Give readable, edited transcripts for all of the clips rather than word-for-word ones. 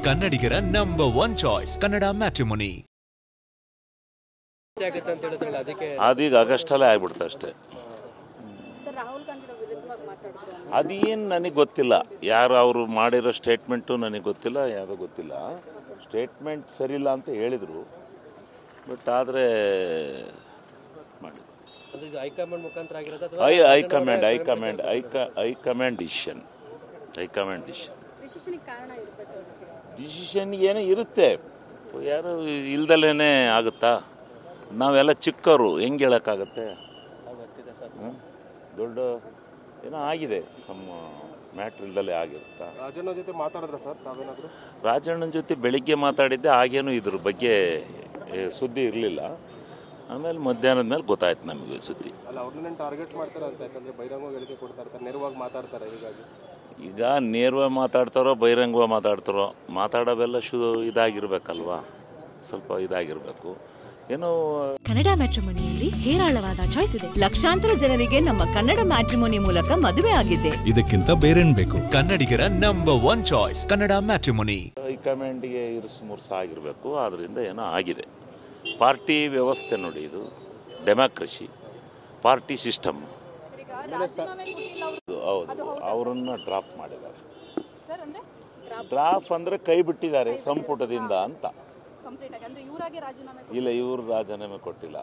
ಕನ್ನಡಿಗರ number 1 choice Kannada matrimony. ಅದೀಗ ಆಗಸ್ಟಲ್ಲೇ ಆಗ್ಬಿಡ್ತು ಅಷ್ಟೇ. ಅದೇನು ನನಗೆ ಗೊತ್ತಿಲ್ಲ, ಯಾರು ಅವರು ಮಾಡಿರೋ ಸ್ಟೇಟ್ಮೆಂಟು ನನಗೆ ಗೊತ್ತಿಲ್ಲ, ಯಾವುದೋ ಗೊತ್ತಿಲ್ಲ. ಸ್ಟೇಟ್ಮೆಂಟ್ ಸರಿಯಿಲ್ಲ ಅಂತ ಹೇಳಿದರು, ಬಟ್ ಆದರೆ ಹೈಕಮಾಂಡ್ ಡಿಸಿಷನ್ ಏನೋ ಇರುತ್ತೆ, ಯಾರು ಇಲ್ದಲೇ ಆಗುತ್ತಾ? ನಾವೆಲ್ಲ ಚಿಕ್ಕವರು, ಹೆಂಗೆ ಹೇಳೋಕ್ಕಾಗತ್ತೆ? ದೊಡ್ಡ ಏನೋ ಆಗಿದೆ, ಸಮ್ ಮ್ಯಾಟ್ರ್ ಇಲ್ದಲೇ ಆಗಿರುತ್ತಾ? ರಾಜಣ್ಣ ಜೊತೆ ಮಾತಾಡಿದ್ರ ಸರ್ ತಾವೇನಾದರೂ? ರಾಜಣ್ಣನ ಜೊತೆ ಬೆಳಿಗ್ಗೆ ಮಾತಾಡಿದ್ದೆ, ಹಾಗೇನು ಇದ್ರ ಬಗ್ಗೆ ಸುದ್ದಿ ಇರಲಿಲ್ಲ. ಆಮೇಲೆ ಮಧ್ಯಾಹ್ನದ ಮೇಲೆ ಗೊತ್ತಾಯ್ತು ನಮಗೆ ಸುದ್ದಿ. ಅಲ್ಲ, ಅವ್ರನ್ನ ಟಾರ್ಗೆಟ್ ಮಾಡ್ತಾರೆ ಅಂತ, ಯಾಕಂದರೆ ಬಹಿರಂಗವಾಗಿ ಹೇಳಿಕೆ ಕೊಡ್ತಾ ಇರ್ತಾರೆ, ನೇರವಾಗಿ ಮಾತಾಡ್ತಾರೆ. ಈಗ ನೇರವಾಗಿ ಮಾತಾಡ್ತಾರೋ ಬಹಿರಂಗವಾಗಿ ಮಾತಾಡ್ತಾರೋ, ಮಾತಾಡೋವೆಲ್ಲ ಇದಾಗಿರ್ಬೇಕಲ್ವಾ, ಸ್ವಲ್ಪ ಇದಾಗಿರಬೇಕು. ಏನೋ ಕನ್ನಡ ಮ್ಯಾಟ್ರಿಮೋನಿಯಲ್ಲಿ ಹೇರಾಳವಾದ ಚಾಯ್ಸ್ ಇದೆ. ಲಕ್ಷಾಂತರ ಜನರಿಗೆ ನಮ್ಮ ಕನ್ನಡ ಮ್ಯಾಟ್ರಿಮೋನಿ ಮೂಲಕ ಮದುವೆ ಆಗಿದೆ. ಇದಕ್ಕಿಂತ ಬೇರೇನ್ ಬೇಕು? ಕನ್ನಡಿಗರ ನಂಬರ್ 1 ಚಾಯ್ಸ್ ಕನ್ನಡ ಮ್ಯಾಟ್ರಿಮೋನಿ. ಹೈಕಮಾಂಡ್ಗೆ ಇರಿಸುಮುರ್ಸ ಆಗಿರಬೇಕು, ಅದರಿಂದ ಏನೋ ಆಗಿದೆ. ಪಾರ್ಟಿ ವ್ಯವಸ್ಥೆ ನೋಡಿ, ಇದು ಡೆಮಾಕ್ರಸಿ, ಪಾರ್ಟಿ ಸಿಸ್ಟಮ್. ಹೌದು, ಅವರನ್ನು ಡ್ರಾಪ್ ಮಾಡಿದ್ದಾರೆ. ಡ್ರಾಪ್ ಅಂದರೆ ಕೈ ಬಿಟ್ಟಿದ್ದಾರೆ ಸಂಪುಟದಿಂದ ಅಂತ. ಇಲ್ಲ, ಇವರು ರಾಜೀನಾಮೆ ಕೊಟ್ಟಿಲ್ಲ,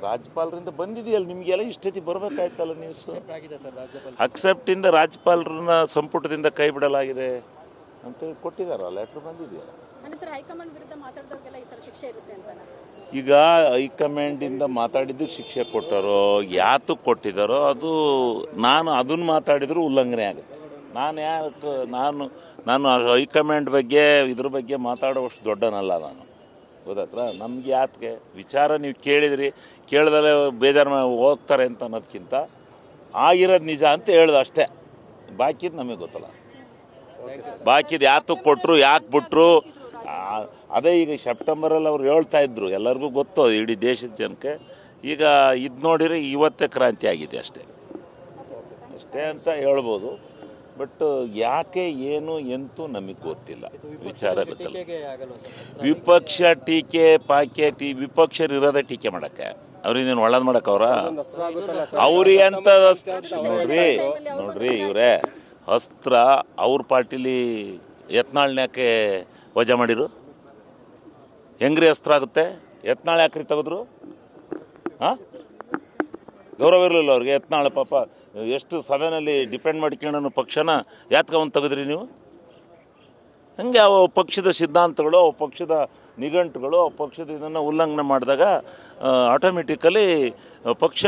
ರಾಜ್ಯಪಾಲರಿಂದ ಬಂದಿದೆಯಲ್ಲ, ನಿಮಗೆಲ್ಲ ಇಷ್ಟೊತ್ತಿ ಬರಬೇಕಾಯ್ತಲ್ಲ ನ್ಯೂಸ್. ಅಕ್ಸೆಪ್ಟಿಂದ ರಾಜ್ಯಪಾಲರನ್ನ ಸಂಪುಟದಿಂದ ಕೈ ಬಿಡಲಾಗಿದೆ ಅಂತೇಳಿ ಕೊಟ್ಟಿದಾರ, ಲೆಟರ್ ಬಂದಿದೆಯಲ್ಲ. ಈಗ ಹೈಕಮಾಂಡಿಂದ ಮಾತಾಡಿದ್ದಕ್ಕೆ ಶಿಕ್ಷೆ ಕೊಟ್ಟಾರೋ, ಯಾತಕ್ಕೆ ಕೊಟ್ಟಿದ್ದಾರೋ, ಅದು ನಾನು ಅದನ್ನು ಮಾತಾಡಿದ್ರು ಉಲ್ಲಂಘನೆ ಆಗುತ್ತೆ. ನಾನು ಹೈಕಮಾಂಡ್ ಬಗ್ಗೆ ಇದ್ರ ಬಗ್ಗೆ ಮಾತಾಡೋಷ್ಟು ದೊಡ್ಡನಲ್ಲ ನಾನು, ಗೊತ್ತಾತ್ರ? ನಮ್ಗೆ ಯಾತಕ್ಕೆ ವಿಚಾರ ನೀವು ಕೇಳಿದ್ರಿ, ಕೇಳ್ದಲ್ಲೇ ಬೇಜಾರು ಹೋಗ್ತಾರೆ ಅಂತ ಅನ್ನೋದಕ್ಕಿಂತ ಆಗಿರೋದು ನಿಜ ಅಂತ ಹೇಳ್ದು ಅಷ್ಟೇ. ಬಾಕಿದು ನಮಗೆ ಗೊತ್ತಲ್ಲ, ಬಾಕಿದು ಯಾತಕ್ಕೆ ಕೊಟ್ಟರು, ಯಾಕೆ ಬಿಟ್ಟರು, ಅದೇ ಈಗ ಸೆಪ್ಟೆಂಬರಲ್ಲಿ ಅವ್ರು ಹೇಳ್ತಾ ಇದ್ರು, ಎಲ್ಲರಿಗೂ ಗೊತ್ತು ಇಡೀ ದೇಶದ ಜನಕ್ಕೆ. ಈಗ ಇದು ನೋಡಿದರೆ ಇವತ್ತೇ ಕ್ರಾಂತಿ ಆಗಿದೆ ಅಷ್ಟೇ ಅಂತ ಹೇಳ್ಬೋದು. ಬಟ್ ಯಾಕೆ ಏನು ಎಂತೂ ನಮಗೆ ಗೊತ್ತಿಲ್ಲ, ವಿಚಾರ ಗೊತ್ತಿಲ್ಲ. ವಿಪಕ್ಷ ಟೀಕೆ ವಿಪಕ್ಷರು ಇರೋದೇ ಟೀಕೆ ಮಾಡಕ್ಕೆ, ಅವ್ರಿಗೇನು ಒಳ್ಳೇದು ಮಾಡಕ್ಕೆ ಅವ್ರಿಗೆ ಅಂತ ನೋಡ್ರಿ ಇವರೇ ಅಸ್ತ್ರ ಅವ್ರ ಪಾರ್ಟಿಲಿ ಯತ್ನಾಳ್ನ್ಯಾಕೆ ವಜಾ ಮಾಡಿರು? ಹೆಂಗ್ರಿ ಅಸ್ತ್ರ ಆಗುತ್ತೆ? ಯತ್ನಾಳ್ ಯಾಕ್ರಿ ತೆಗೆದ್ರು? ಗೌರವ ಇರಲಿಲ್ಲ ಅವ್ರಿಗೆ. ಯತ್ನಾಳ್ ಪಾಪ ಎಷ್ಟು ಸಭೆಯಲ್ಲಿ ಡಿಪೆಂಡ್ ಮಾಡ್ಕೊಳ್ಳೋ ಪಕ್ಷನ ಯಾತ್ಕೊಂಡು ತೆಗೆದ್ರಿ ನೀವು? ಹಂಗೆ ಅವು ಪಕ್ಷದ ಸಿದ್ಧಾಂತಗಳು, ಅವು ಪಕ್ಷದ ನಿಘಂಟುಗಳು, ಅವು ಪಕ್ಷದ ಇದನ್ನು ಉಲ್ಲಂಘನೆ ಮಾಡಿದಾಗ ಆಟೋಮೆಟಿಕಲಿ ಪಕ್ಷ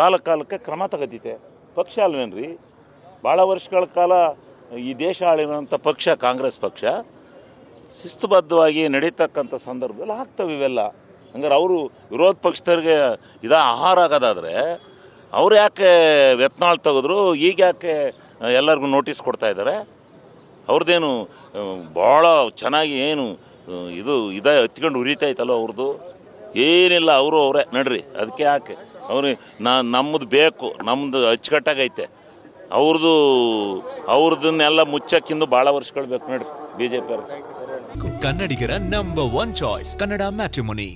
ಕಾಲಕ್ಕೆ ಕ್ರಮ ತಗೋತೈತೆ. ಪಕ್ಷ ಅಲ್ವೇನ್ರಿ, ಭಾಳ ವರ್ಷಗಳ ಕಾಲ ಈ ದೇಶ ಆಳಿರುವಂಥ ಪಕ್ಷ ಕಾಂಗ್ರೆಸ್ ಪಕ್ಷ, ಶಿಸ್ತುಬದ್ಧವಾಗಿ ನಡೀತಕ್ಕಂಥ ಸಂದರ್ಭದಲ್ಲಿ ಆಗ್ತವೆ ಇವೆಲ್ಲ. ಹಂಗಾರೆ ಅವರು ವಿರೋಧ ಪಕ್ಷದವ್ರಿಗೆ ಆಹಾರ ಆಗೋದಾದರೆ ಅವ್ರು ಯಾಕೆ ಯತ್ನಾಳ್ ತೆಗೆದ್ರು, ಈಗ ಯಾಕೆ ಎಲ್ಲರಿಗೂ ನೋಟಿಸ್ ಕೊಡ್ತಾ ಇದ್ದಾರೆ? ಅವ್ರದ್ದೇನು ಭಾಳ ಚೆನ್ನಾಗಿ ಏನು ಹತ್ಕೊಂಡು ಉರಿತೈತಲ್ಲ ಅವ್ರದ್ದು? ಏನಿಲ್ಲ, ಅವರೇ ನಡ್ರಿ. ಅದಕ್ಕೆ ಯಾಕೆ ಅವ್ರಿಗೆ ನಮ್ಮದು ಬೇಕು, ನಮ್ಮದು ಅಚ್ಚುಕಟ್ಟಾಗೈತೆ, ಅವ್ರದನ್ನೆಲ್ಲ ಮುಚ್ಚಕ್ಕಿಂದು ಭಾಳ ವರ್ಷಗಳು ಬೇಕು ನಡ್ರಿ BJP. ಕನ್ನಡಿಗರ ನಂಬರ್ 1 ಚಾಯ್ಸ್ ಕನ್ನಡ ಮ್ಯಾಟ್ರಿಮೋನಿ.